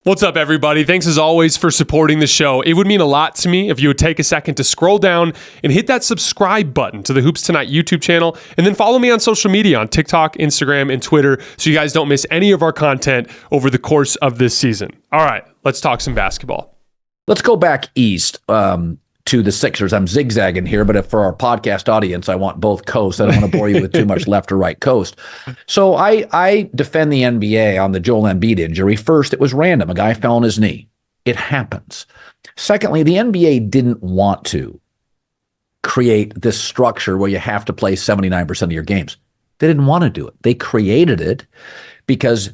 What's up, everybody? Thanks as always for supporting the show. It would mean a lot to me if you would take a second to scroll down and hit that subscribe button to the Hoops Tonight YouTube channel, and then follow me on social media on TikTok, Instagram, and Twitter so you guys don't miss any of our content over the course of this season. All right, let's talk some basketball. Let's go back east to the Sixers. I'm zigzagging here, but for our podcast audience, I want both coasts. I don't want to bore you with too much left or right coast. So I defend the NBA on the Joel Embiid injury. First, it was random. A guy fell on his knee. It happens. Secondly, the NBA didn't want to create this structure where you have to play 79% of your games. They didn't want to do it. They created it because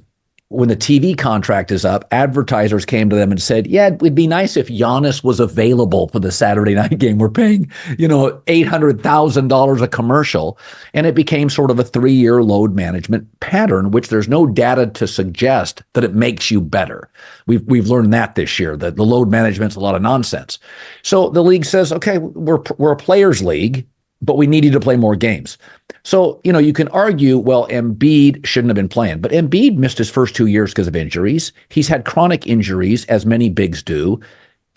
when the TV contract is up, advertisers came to them and said, yeah, it would be nice if Giannis was available for the Saturday night game. We're paying, $800,000 a commercial. And it became sort of a 3-year load management pattern, which there's no data to suggest that it makes you better. We've learned that this year, that the load management's a lot of nonsense. So the league says, okay, we're a players league, but we need you to play more games. So, you can argue, well, Embiid shouldn't have been playing, but Embiid missed his first 2 years because of injuries. He's had chronic injuries, as many bigs do.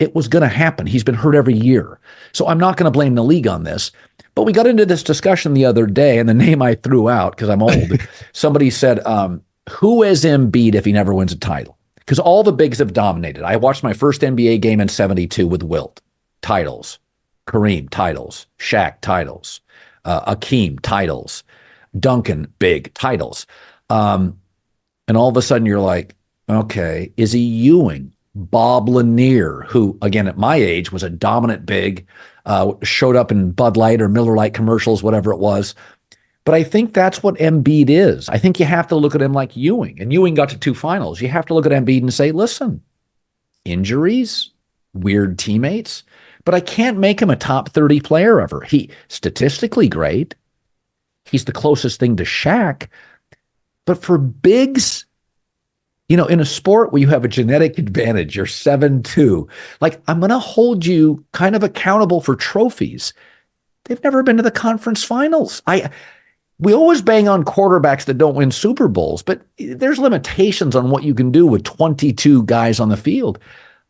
It was going to happen. He's been hurt every year. So I'm not going to blame the league on this. But we got into this discussion the other day, and the name I threw out, because I'm old, somebody said, who is Embiid if he never wins a title? Because all the bigs have dominated. I watched my first NBA game in 72 with Wilt. Titles. Kareem, titles. Shaq, titles. Akeem, titles. Duncan, big, titles. And all of a sudden you're like, okay, is he Ewing? Bob Lanier, who, again, at my age was a dominant big, showed up in Bud Light or Miller Lite commercials, whatever it was. But I think that's what Embiid is. I think you have to look at him like Ewing. And Ewing got to 2 finals. You have to look at Embiid and say, listen, injuries, weird teammates, but I can't make him a top 30 player ever. He statistically great. He's the closest thing to Shaq. But for bigs, in a sport where you have a genetic advantage, you're 7'2", like I'm going to hold you kind of accountable for trophies. They've never been to the conference finals. We always bang on quarterbacks that don't win Super Bowls, but there's limitations on what you can do with 22 guys on the field.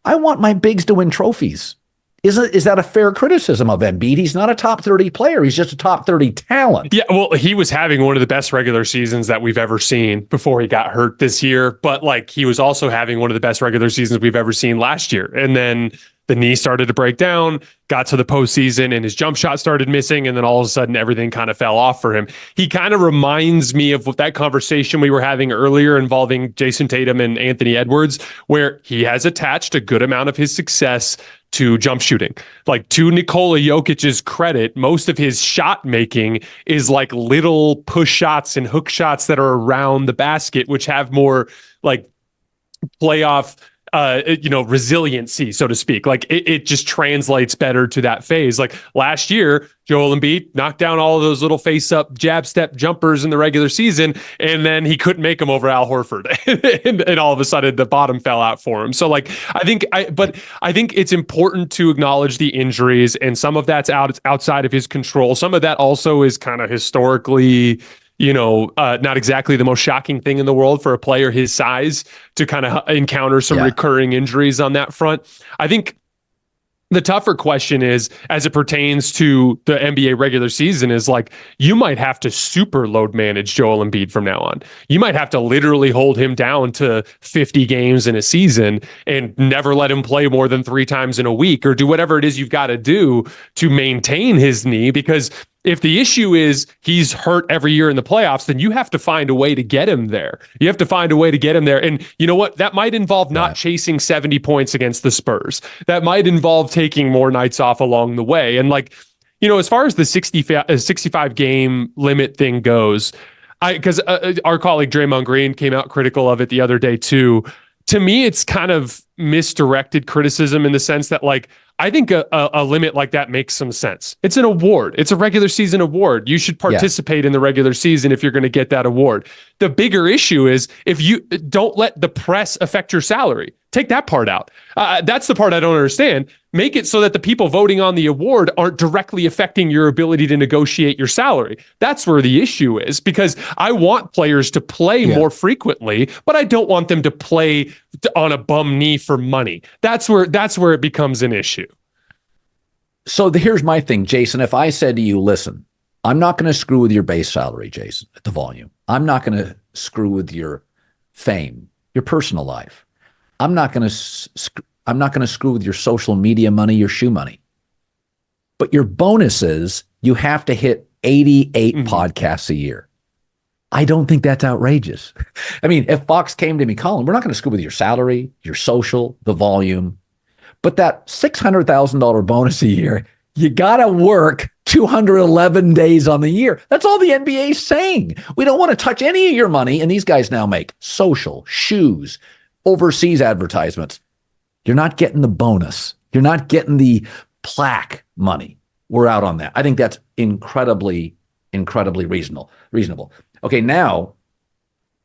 I want my bigs to win trophies. Is that a fair criticism of Embiid? He's not a top 30 player. He's just a top 30 talent. Yeah, well, he was having one of the best regular seasons that we've ever seen before he got hurt this year. But he was also having one of the best regular seasons we've ever seen last year. And then the knee started to break down, got to the postseason, and his jump shot started missing. And then all of a sudden, everything kind of fell off for him. He kind of reminds me of that conversation we were having earlier involving Jason Tatum and Anthony Edwards, where he has attached a good amount of his success to jump shooting. To Nikola Jokic's credit, most of his shot making is little push shots and hook shots that are around the basket, which have more playoff resiliency, so to speak. It just translates better to that phase. Last year, Joel Embiid knocked down all of those little face-up jab step jumpers in the regular season, and then he couldn't make them over Al Horford, and all of a sudden the bottom fell out for him. So I think it's important to acknowledge the injuries, and some of that's outside of his control. Some of that also is kind of historically, not exactly the most shocking thing in the world for a player his size to kind of encounter some recurring injuries on that front. I think the tougher question is, as it pertains to the NBA regular season, is you might have to super load manage Joel Embiid from now on. You might have to literally hold him down to 50 games in a season and never let him play more than 3 times in a week, or do whatever it is you've got to do to maintain his knee. Because if the issue is he's hurt every year in the playoffs, then you have to find a way to get him there. You have to find a way to get him there. And you know what? That might involve not chasing 70 points against the Spurs. That might involve taking more nights off along the way. And as far as the 65 game limit thing goes, because our colleague Draymond Green came out critical of it the other day too. To me, it's kind of misdirected criticism in the sense that I think a limit like that makes some sense. It's an award. It's a regular season award. You should participate in the regular season if you're going to get that award. The bigger issue is if you don't let the press affect your salary. Take that part out. That's the part I don't understand. Make it so that the people voting on the award aren't directly affecting your ability to negotiate your salary. That's where the issue is, because I want players to play more frequently, but I don't want them to play on a bum knee for money. That's where it becomes an issue. So here's my thing, Jason. If I said to you, listen, I'm not going to screw with your base salary, Jason, at the volume. I'm not going to screw with your fame, your personal life. I'm not going to screw with your social media money, your shoe money. But your bonuses, you have to hit 88 podcasts a year. I don't think that's outrageous. I mean, if Fox came to me, Colin, we're not going to screw with your salary, your social, the volume, but that $600,000 bonus a year, you got to work 211 days on the year. That's all the NBA is saying. We don't want to touch any of your money. And these guys now make social, shoes, overseas advertisements. You're not getting the bonus. You're not getting the plaque money. We're out on that. I think that's incredibly reasonable. Okay, now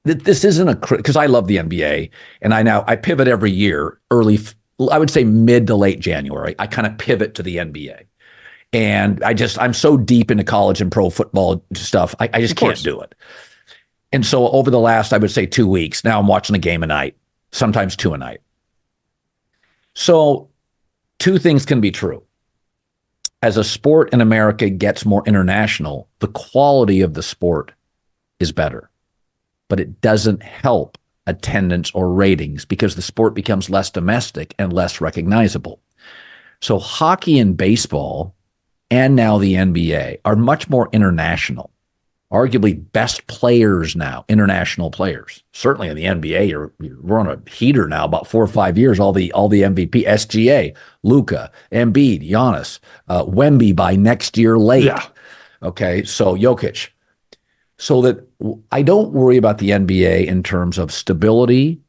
this isn't because I love the NBA, and I pivot every year I would say mid to late January. I kind of pivot to the NBA. And I'm so deep into college and pro football stuff. I just can't do it. And so over the last, I would say 2 weeks, now I'm watching a game a night, sometimes 2 a night. So 2 things can be true. As a sport in America gets more international, the quality of the sport is better, but it doesn't help attendance or ratings because the sport becomes less domestic and less recognizable. So hockey and baseball and now the NBA are much more international. Arguably best players now, international players. Certainly in the NBA, we're on a heater now, about 4 or 5 years, all the MVP, SGA, Luka, Embiid, Giannis, Wemby by next year late. Yeah. Okay, so Jokic. So that I don't worry about the NBA in terms of stability,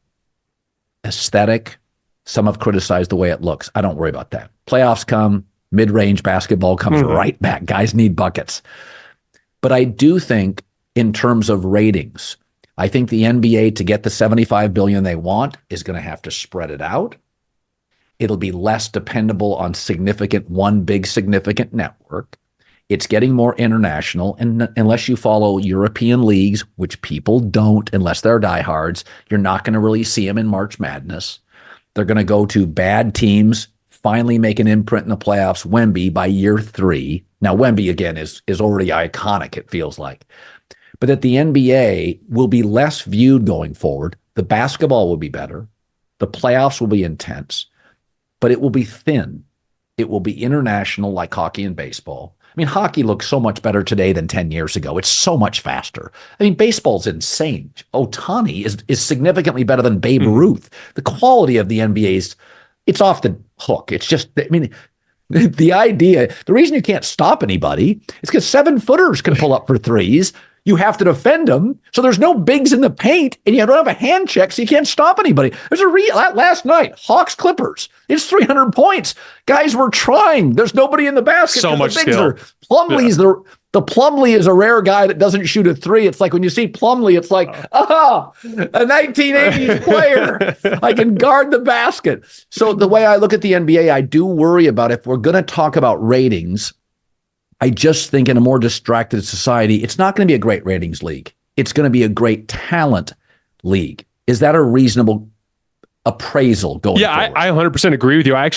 aesthetic. Some have criticized the way it looks. I don't worry about that. Playoffs come, mid-range basketball comes right back. Guys need buckets. But I do think in terms of ratings, I think the NBA, to get the $75 billion they want, is going to have to spread it out. It'll be less dependable on one big significant network. It's getting more international, and unless you follow European leagues, which people don't unless they're diehards, you're not going to really see them in March Madness. They're going to go to bad teams, finally make an imprint in the playoffs. Wemby by year 3. Now, Wemby, again, is already iconic, it feels like. But that the NBA will be less viewed going forward. The basketball will be better. The playoffs will be intense, but it will be thin. It will be international like hockey and baseball. I mean, hockey looks so much better today than 10 years ago. It's so much faster. I mean, baseball's insane. Ohtani is significantly better than Babe Ruth. The quality of the NBA it's off the hook. It's just, I mean, the reason you can't stop anybody is because 7-footers can pull up for threes. You have to defend them. So there's no bigs in the paint, and you don't have a hand check, so you can't stop anybody. There's last night, Hawks Clippers. It's 300 points. Guys were trying. There's nobody in the basket. So much skill. The Plumlee is a rare guy that doesn't shoot a 3. It's like when you see Plumlee, it's like, a 1980s player. I can guard the basket. So the way I look at the NBA, I do worry about if we're going to talk about ratings. I just think in a more distracted society, it's not going to be a great ratings league. It's going to be a great talent league. Is that a reasonable appraisal going forward? I 100% agree with you. I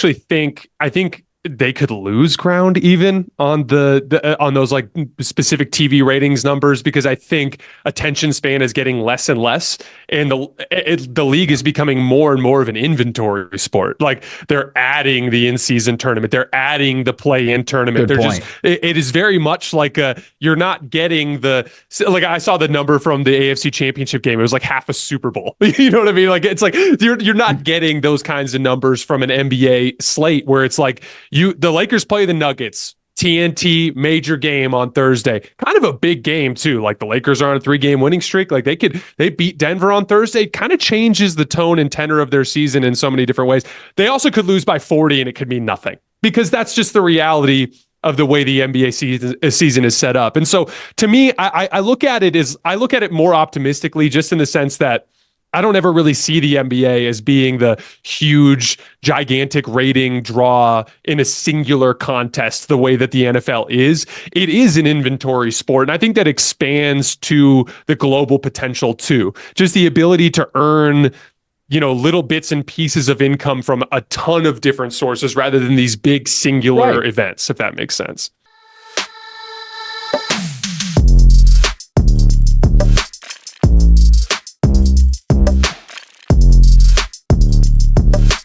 think they could lose ground even on on those like specific TV ratings numbers, because I think attention span is getting less and less, and the league is becoming more and more of an inventory sport. Like they're adding the in-season tournament, they're adding the play-in tournament. Good point. It is very much like you're not getting like I saw the number from the AFC Championship game. It was like half a Super Bowl. You know what I mean? Like it's like you're not getting those kinds of numbers from an NBA slate where it's like the Lakers play the Nuggets, TNT major game on Thursday. Kind of a big game too. Like the Lakers are on a 3-game winning streak. Like they beat Denver on Thursday. It kind of changes the tone and tenor of their season in so many different ways. They also could lose by 40 and it could mean nothing, because that's just the reality of the way the NBA season is set up. And so to me, I look at it more optimistically, just in the sense that I don't ever really see the NBA as being the huge, gigantic rating draw in a singular contest the way that the NFL is. It is an inventory sport. And I think that expands to the global potential too. Just the ability to earn, little bits and pieces of income from a ton of different sources rather than these big singular events, if that makes sense.